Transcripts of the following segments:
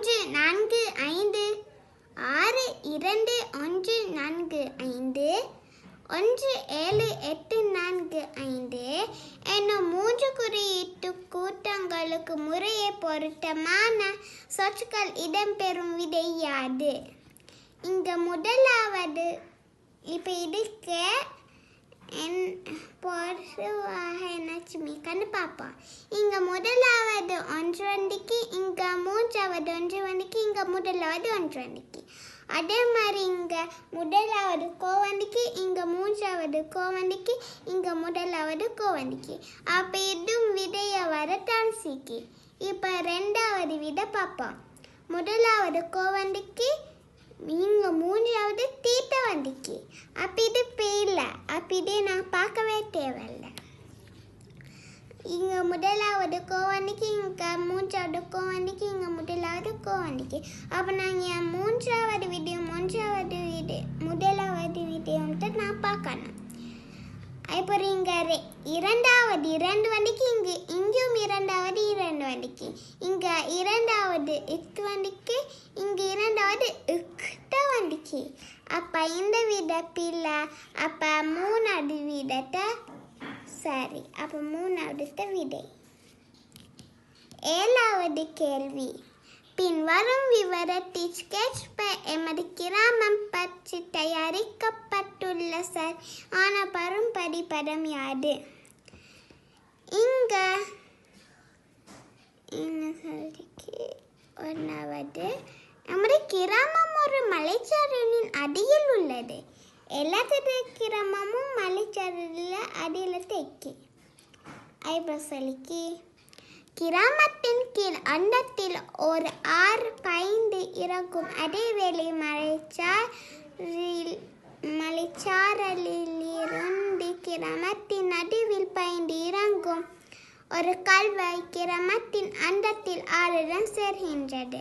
3 4 5 6 2 1 4 5 1 7 8 4 5 என்னும் 3 குறியீட்டு கூட்டங்களுக்கு முறையே பொருத்தமான சொற்கள் இடம்பெறும் விடை யாது? இங்க முதலாவது இப்போ இதுக்கு பொதுவாக என்னாச்சுமே கண்டு பார்ப்போம். இங்கே முதலாவது ஒன்று வண்டிக்கு, இங்கே மூன்றாவது ஒன்று வண்டிக்கு, இங்கே முதலாவது ஒன்று வண்டிக்கு. அதே மாதிரி இங்கே முதலாவது கோவண்டிக்கு, இங்கே மூன்றாவது கோவண்டிக்கு, இங்கே முதலாவது கோவண்டிக்கு. அப்போ இதுவும் விடைய வரத்தான் சீக்கி. இப்போ ரெண்டாவது விட பார்ப்போம். முதலாவது கோவண்டிக்கு, இங்கே மூன்றாவது தீட்ட வண்டிக்கு. அப்போ இது பேல, அப்போ இதே நான் பார்க்கவே தேவையில்லை. இங்கே முதலாவது கோவண்டிக்கு, இங்கே மூன்றாவது கோவண்டிக்கு, இங்கே முதலாவது கோவண்டிக்கு. அப்போ நாங்கள் மூன்றாவது வீடியோ முதலாவது வீடியோன்ட்டு நான் பார்க்கணும். இப்போ இங்கே இரண்டாவது 2 வண்டிக்கு, இங்கேயும் இரண்டாவது 2 வண்டிக்கு, இங்கே இரண்டாவது 8 வண்டிக்கு, இங்கே இரண்டாவது 8 வண்டிக்கு. அப்போ இந்த விட பிள்ளை. அப்போ மூணாவது விடத்தை சரி. அப்போ மூணாவது விடை. ஏழாவது கேள்வி. பின்வரும் விவரத்தில் ஸ்கெட்ச் எமது கிராமம் பற்றி தயாரிக்கப்பட்டுள்ள சரியான பரும்படி படம் யாது? இங்க ஒன்றாவது, நமது கிராமம் ஒரு மலைச்சாரலின் அடியில் உள்ளது. எல்லாத்தது கிராமமும் மலைச்சாரலில் அடியில் தைக்கி. ஐபசலிக்கு கிராமத்தின் கீழ் அண்டத்தில் ஒரு ஆறு பாய்ந்து இறங்கும். அதேவேளை மலைச்சாரலிலிருந்து கிராமத்தின் நடுவில் பாய்ந்து இறங்கும் ஒரு கால்வாய் கிராமத்தின் அண்டத்தில் ஆறுடன் சேர்கின்றது.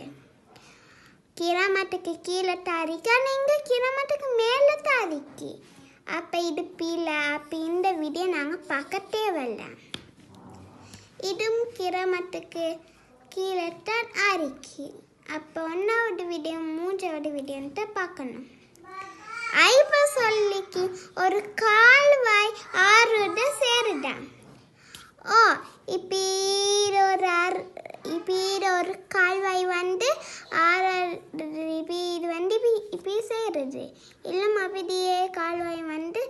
கிராமத்துக்கு கீழே தாரிக்கா, நீங்க கிராமத்துக்கு மேலே தாரிக்கி. அப்போ இது பீலை. அப்போ இந்த வீடியோ நாங்கள் பார்க்க தேவையில்லை. இதுவும் கிராமத்துக்கு கீழே தான் ஆரிக்கி. அப்போ ஒன்றாவது வீடியோ மூன்றாவது வீடியோன்ட்டு பார்க்கணும். ஐப்ப சொல்லிக்கு ஒரு கால்வாய் ஆறுடன் சேருதான். இப்போ ஒரு கால்வாய் வந்து இது வந்து இப்படி சேருது. இல்லைம்மா இப்படியே கால்வாய் வந்து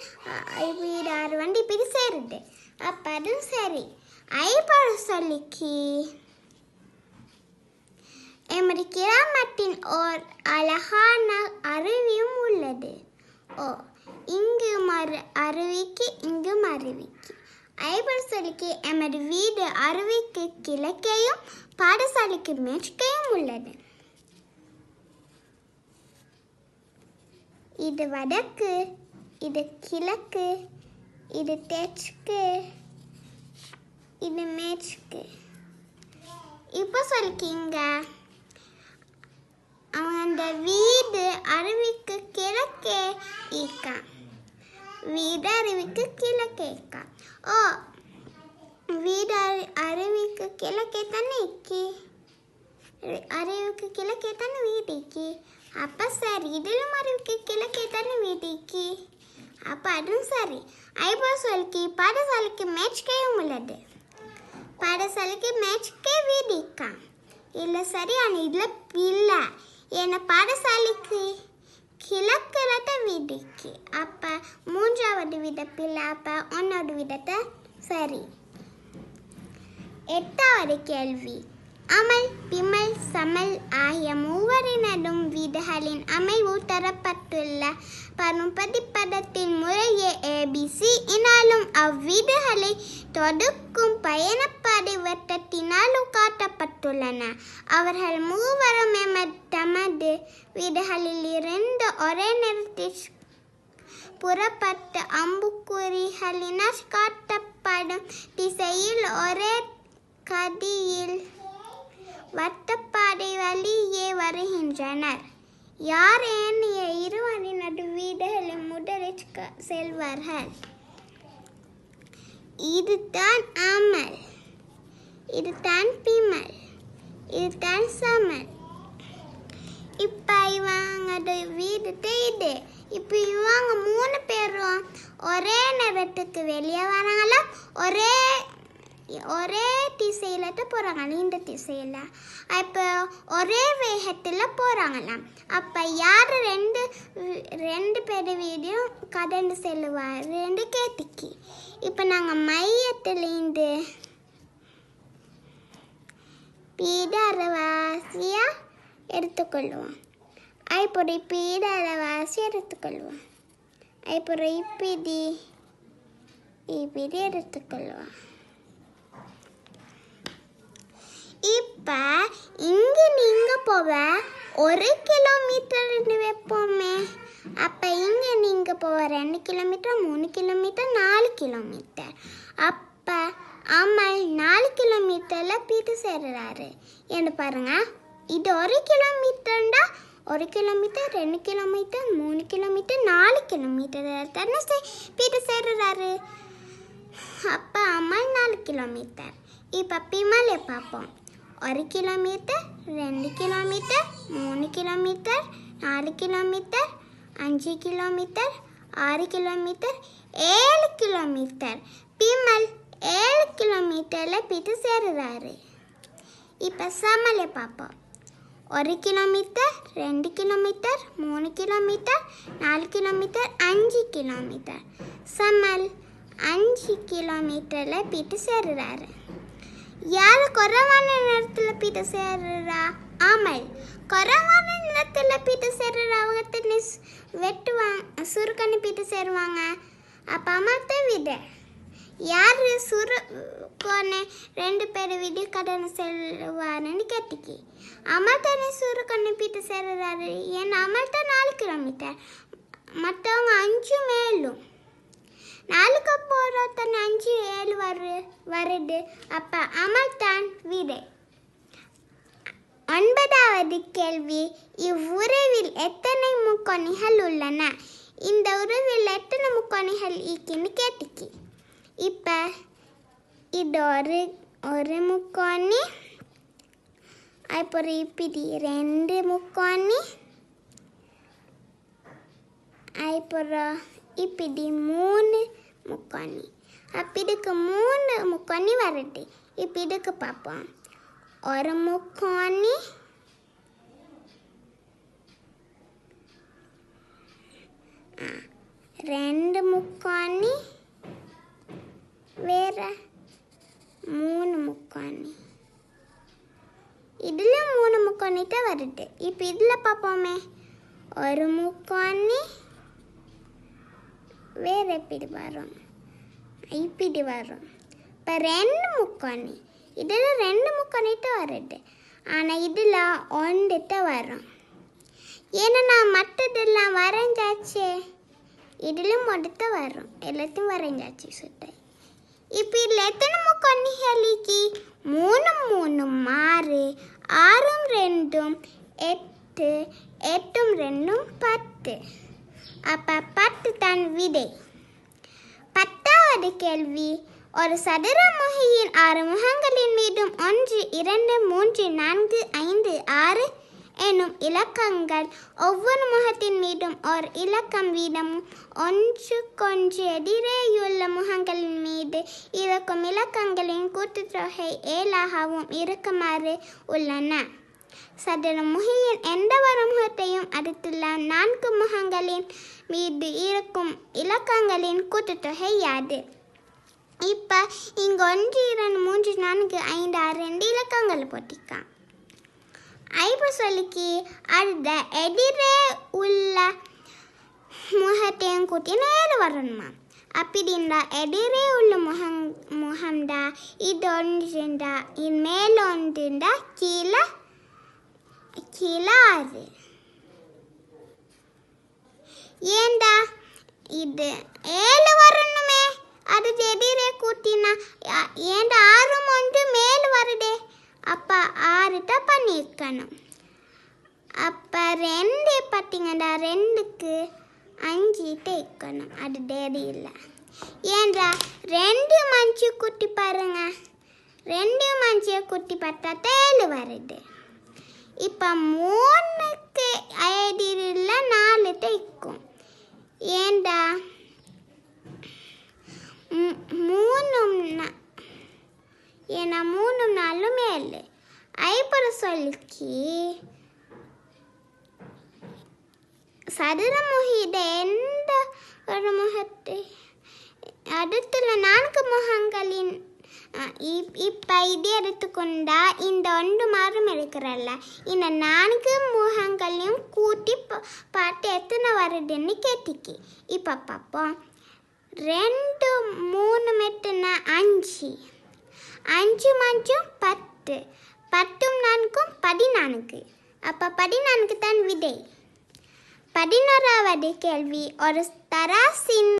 இப்படி 6 வந்து இப்படி சேருது. அப்போ அதுவும் சரி. ஐப்பர் சொல்லிக்கு எமது கிராமத்தின் ஓர் அழகான அருவியும் உள்ளது. இங்கும் அருவிக்கு, இங்கும் அருவிக்கு. ஐப்பர் சொல்லிக்கு எமது வீடு அருவிக்கு கிழக்கையும் பாடசாலைக்கு மேற்கையும் உள்ளது. இது வடக்கு, இது கிழக்கு, இது தெற்கு, இது மேற்கு. இப்போ சொல்லிக்கிங்க அந்த வீடு அருவிக்கு கிழக்கே இருக்கா. வீடு அருவிக்கு கிழக்கே இருக்கா. வீடு அருவிக்கு கிழக்கே தானே இருக்கி. அருவிக்கு கிழக்கே தானே வீடு இருக்கி. அப்போ சரி. இதிலும் அருவிக்கு கிழக்கே தானே வீடு இருக்கி. அப்போ அதுவும் சரி. ஐப்போ சொல்லிக்கு பாடசாலைக்கு மேற்கையும் உள்ளது. பாடசாலைக்கு மேற்கே வீடு இருக்கா. இல்லை சரியான இதில் இல்லை. ஏன்னா பாடசாலைக்கு கிழக்கில் தான் வீடு இருக்கு. அப்போ மூன்றாவது விட பிள்ளை. அப்போ ஒன்றாவது விடத்தை சரி. எட்டாவது கேள்வி. அமல், பிமல், சமல் ஆகிய மூவரினதும் வீடுகளின் அமைவு தரப்பட்டுள்ள பரும்படி படத்தின் முறையே ABC எனாலும் அவ்வீடுகளை தொடுக்கும் பயணப்பாதை வட்டத்தினாலும் காட்டப்பட்டுள்ளன. அவர்கள் மூவரும் தமது வீடுகளில் இருந்து ஒரே நேரத்தில் புறப்பட்ட அம்புக்குறிகளினால் காட்டப்படும் திசையில் ஒரே கதியில் வட்டப்பாதை வழியே வருகின்றனர். யார் ஏனைய இருவரினது வீடுகளில் முதலில் செல்வார்கள்? இதுதான் அமல், இதுதான் பிமல், இதுதான் சமல். எங்களோட வீடு இது. இப்போ இவங்க 3 பேரும் ஒரே நேரத்துக்கு வெளியே வராங்களா, ஒரே திசையில் தான் போகிறாங்க, இந்த திசையில். இப்போ ஒரே வேகத்தில் போகிறாங்களாம். அப்போ யார் ரெண்டு பேர் வீடியும் கடந்து செல்லுவாருன்னு கேட்டுக்கி. இப்போ நாங்கள் மையத்துலேருந்து பீடரவாசியாக எடுத்துக்கொள்வோம். இப்போ பீடரவாசி எடுத்துக்கொள்வோம். இப்போ இப்படி எடுத்துக்கொள்வோம். இப்போ இங்கே நீங்கள் போக 1 கிலோமீட்டர்னு வைப்போமே. அப்போ இங்கே நீங்கள் போக 2 கிலோமீட்டர், 3 கிலோமீட்டர், 4 கிலோமீட்டர். அப்போ அமல் 4 கிலோமீட்டரில் போயிட்டு சேர்றாரு. என்ன பாருங்க, இது 1 கிலோமீட்டர்ண்டா 1 கிலோமீட்டர், 2 கிலோமீட்டர், 3 கிலோமீட்டர், 4 கிலோமீட்டர் தானே போயிட்டு சேர்றாரு. அப்போ அமல் 4 கிலோமீட்டர். இப்போ பிமலை பார்ப்போம். 1 kilometre, 2 kilometre, 3 kilometre, 4 kilometre, 5 kilometre, 6 kilometre, 7 kilometre. Bimal 7 கிலோமீட்டரில் போயிட்டு சேர்றாரு. இப்போ சமலை பார்ப்போம். 1 kilometre, 2 kilometre, 3 kilometre, 4 kilometre, 5 kilometre. Samal 5 கிலோமீட்டரில் போயிட்டு சேர்றாரு. யார் குறைவான நேரத்தில் போயிட்டு சேர்றா? அமல். குறைவான நேரத்தில் போயிட்டு சேர்ற அவங்க தண்ணி வெட்டுவாங்க, சுருக்கன்னு போயிட்டு சேருவாங்க. அப்போ அமர்த்த விட யார் சுருக்கன்னு 2 பேர் வீடு கடனை செல்வாருன்னு கேட்டுக்கி. அமர்த்தனை சுருக்கன்னு போயிட்டு சேர்றாரு. ஏன்னா அமர்த்த 4 கிலோமீட்டர், மற்றவங்க 5 மேலும். 4க்கு போகிற தண்ணி 5, 7 வருது. அப்போ அமர்த்தான் வீடு. 9வது கேள்வி, இவ்வுறவில் எத்தனை முக்கோணிகள் உள்ளன? இந்த உறவில் எத்தனை முக்கோணிகள் இருக்குன்னு கேட்டுக்கி. இப்போ இது ஒரு முக்கோணி, அப்புறம் இப்படி 2 முக்கோணி, அப்புறம் இப்படி 3 முக்கோணி. அப்போ இதுக்கு 3 முக்கோணி வருது. இப்போ இதுக்கு பார்ப்போம். 1 முக்கோணி, 2 முக்கோணி, வேற 3 முக்கோணி. இதில் 3 முக்கோணி தான் வருது. இப்போ இதில் பார்ப்போமே. 1 முக்கோணி, வேற எப்படி வரும்? இப்படி வரும். இப்போ 2 முக்கோணி. இதில் 2 முக்கோணி தான் வருது. ஆனால் இதில் 1 தான் வரும். ஏன்னா நான் மற்றதெல்லாம் வரைஞ்சாச்சு. இதிலும் 1 தான் வரும். எல்லாத்தையும் வரைஞ்சாச்சு சுட்டை. இப்போ இதில் எத்தனை முக்கோணிகள்? 3 6, 6 2 8, 8 2 10. அப்போ 10 தான் விடை. 10வது கேள்வி, ஒரு சதுர முகையின் 6 முகங்களின் மீதும் 1 2 3 4 5 6 எனும் இலக்கங்கள் ஒவ்வொரு முகத்தின் மீதும் ஒரு இலக்கம் வீதமும் ஒன்றுக்கொன்று எதிரேயுள்ள முகங்களின் மீது இருக்கும் இலக்கங்களின் கூட்டுத்தொகை 7ஆகவும் இருக்குமாறு உள்ளன. சதுர முகையின் எந்த ஒரு முகத்தையும் அடுத்துள்ள 4 முகங்களின் மீது இருக்கும் இலக்கங்களின் கூட்டுத்தொகை யாது? இப்போ இங்கே 1 2 3 4 5 6 2 இலக்கங்கள் போட்டிருக்கான். இப்போ சொல்லிக்கு அடுத்த எதிரே உள்ள முகத்தையும் கூட்டி 7 வரணுமா? அப்படின்னா எதிரே உள்ள முகம்டா இது 1, இது மேலே 1, கீழே 6. ஏண்டா இது 7 வரணுமே, அது எதிரே கூட்டினா ஏண்டா 6 1 மேலே வருதே. அப்போ 6 தான் பண்ணியிருக்கணும். அப்போ 2 பார்த்தீங்கன்னா 2க்கு 5 இருக்கணும். அது டேடி இல்லை. ஏண்டா 2 மஞ்சு குட்டி பாருங்க, 2 மஞ்சை குட்டி பார்த்தா 7 வருது. இப்போ 3க்கு எதிரில் இல்லை 4 தைக்கும். ஏண்டா 3 ஏன்னா 3 4 7 ஐப்புற சொல்லிக்கு சதுரமுகிட எந்த ஒரு முகத்தை அடுத்துள்ள 4 முகங்களின் இப்போ இது எடுத்துக்கொண்டா இந்த 1 மாறும் இருக்கிறல்ல, இந்த 4 முகங்களையும் கூட்டி பார்த்து எத்தனை வருதுன்னு கேட்டிக்கு. இப்போ பார்ப்போம். 2 3 மெட்டுனா 5, 5 மஞ்சும் 10, 10 4 14. அப்போ 14 தான் விடை. 11வது கேள்வி. ஒரு தராசின்